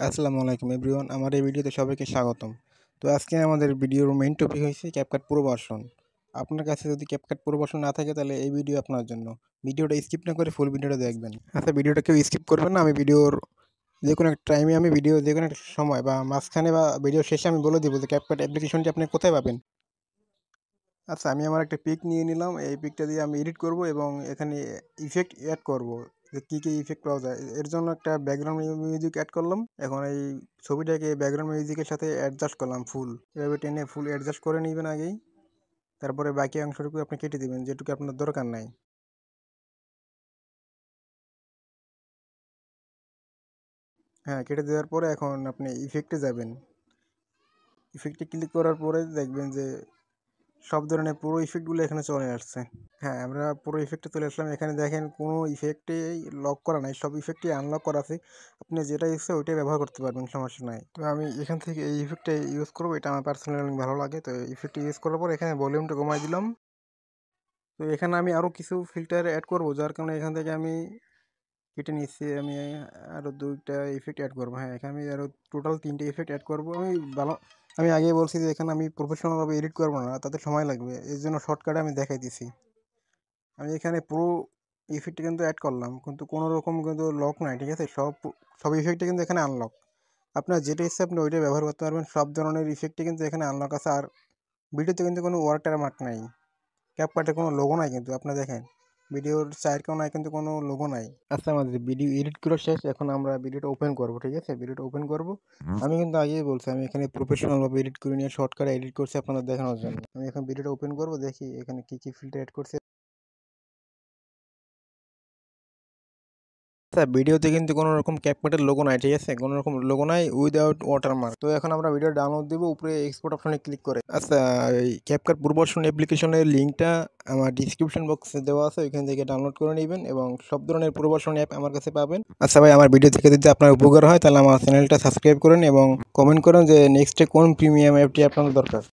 আসসালামু আলাইকুম এভরিওয়ান, আমার এই ভিডিওতে সবাইকে স্বাগতম। তো আজকে আমাদের ভিডিওর মেইন টপিক হয়েছে ক্যাপকাট প্রো ভার্সন। আপনার কাছে যদি ক্যাপকাট প্রো ভার্সন না থাকে তাহলে এই ভিডিও আপনার জন্য। ভিডিওটা স্কিপ না করে ফুল ভিডিওটা দেখবেন। আচ্ছা, ভিডিওটা কেউ স্কিপ করবেন না। আমি ভিডিওর যে কোনো একটা টাইমে যে কোনো একটা সময় বা মাঝখানে বা ভিডিও শেষে আমি বলে দিব যে ক্যাপকাট অ্যাপ্লিকেশনটি আপনি কোথায় পাবেন। আচ্ছা, আমি আমার একটা পিক নিয়ে নিলাম। এই পিকটা দিয়ে আমি এডিট করব এবং এখানে ইফেক্ট অ্যাড করব, যে কী ইফেক্ট পাওয়া যায়। এর জন্য একটা ব্যাকগ্রাউন্ড মিউজিক অ্যাড করলাম। এখন এই ছবিটাকে ব্যাকগ্রাউন্ড মিউজিকের সাথে অ্যাডজাস্ট করলাম ফুল। এভাবে টেনে ফুল অ্যাডজাস্ট করে নেবেন আগেই। তারপরে বাকি অংশটুকু আপনি কেটে দেবেন, যেটুকু আপনার দরকার নাই। হ্যাঁ, কেটে দেওয়ার পরে এখন আপনি ইফেক্টে যাবেন। ইফেক্টে ক্লিক করার পরে দেখবেন যে সব ধরনের পুরো ইফেক্টগুলো এখানে চলে আসছে। হ্যাঁ, আমরা পুরো ইফেক্টে চলে আসলাম। এখানে দেখেন কোনো ইফেক্টেই লক করা নাই, সব ইফেক্টই আনলক করা আছে। আপনি যেটা ইচ্ছে ওইটাই ব্যবহার করতে পারবেন, সমস্যা নাই। তো আমি এখান থেকে এই ইফেক্টটা ইউজ করবো, এটা আমার পার্সোনালি ভালো লাগে। তো ইফেক্টটা ইউজ করার পর এখানে ভলিউমটা কমাই দিলাম। তো এখানে আমি আরও কিছু ফিল্টার অ্যাড করবো, যার কারণে এখান থেকে আমি কেটে নিচ্ছি। আমি আরও দুইটা ইফেক্ট অ্যাড করবো। হ্যাঁ, এখানে আমি আরও টোটাল 3টে ইফেক্ট অ্যাড করবো। আমি আগেই বলছি যে এখানে আমি প্রফেশনালভাবে এডিট করবো না, তাতে সময় লাগবে। এর জন্য শর্টকাটে আমি দেখাই দিছি। আমি এখানে পুরো ইফেক্ট কিন্তু অ্যাড করলাম, কিন্তু কোনো রকম কিন্তু লক নাই, ঠিক আছে। সব ইফেক্টই কিন্তু এখানে আনলক। আপনার যেটা ইচ্ছে আপনি ওইটাই ব্যবহার করতে পারবেন। সব ধরনের ইফেক্টই কিন্তু এখানে আনলক আছে। আর ভিডিওতে কিন্তু কোনো ওয়াটারমার্ক নাই, ক্যাপকাটে কোনো লোগো নাই, কিন্তু আপনি দেখেন ভিডিওর সাইড কোনায় কিন্তু কোনো লোগো নাই। আচ্ছা, আমাদের ভিডিও এডিট করা শেষ। এখন আমরা ভিডিওটা ওপেন করব, ঠিক আছে। ভিডিওটা ওপেন করব। আমি কিন্তু আগেই বলছি আমি এখানে প্রফেশনালভাবে এডিট করে নিয়ে শর্টকাটে এডিট করছি আপনাদের দেখানোর জন্য। আমি এখন ভিডিওটা ওপেন করব, দেখি এখানে কী ফিল্টার অ্যাড করছে। আচ্ছা, ভিডিওতে কিন্তু কোনো রকম ক্যাপকাটের লোগো নাই, ঠিক আছে। কোনো রকম লোগো নাই, উইদাউট ওয়াটারমার্ক। তো এখন আমরা ভিডিও ডাউনলোড দিব, উপরে এক্সপোর্ট অপশনে ক্লিক করে। আচ্ছা, এই ক্যাপকাট প্রো ভার্সন অ্যাপ্লিকেশনের লিঙ্কটা আমার ডিসক্রিপশন বক্সে দেওয়া আছে, ওইখান থেকে ডাউনলোড করে নেবেন এবং সব ধরনের প্রো ভার্সন অ্যাপ আমার কাছে পাবেন। আচ্ছা ভাই, আমার ভিডিও থেকে যদি আপনার উপকার হয় তাহলে আমার চ্যানেলটা সাবস্ক্রাইব করেন এবং কমেন্ট করেন যে নেক্সটে কোন প্রিমিয়াম অ্যাপটি আপনার দরকার।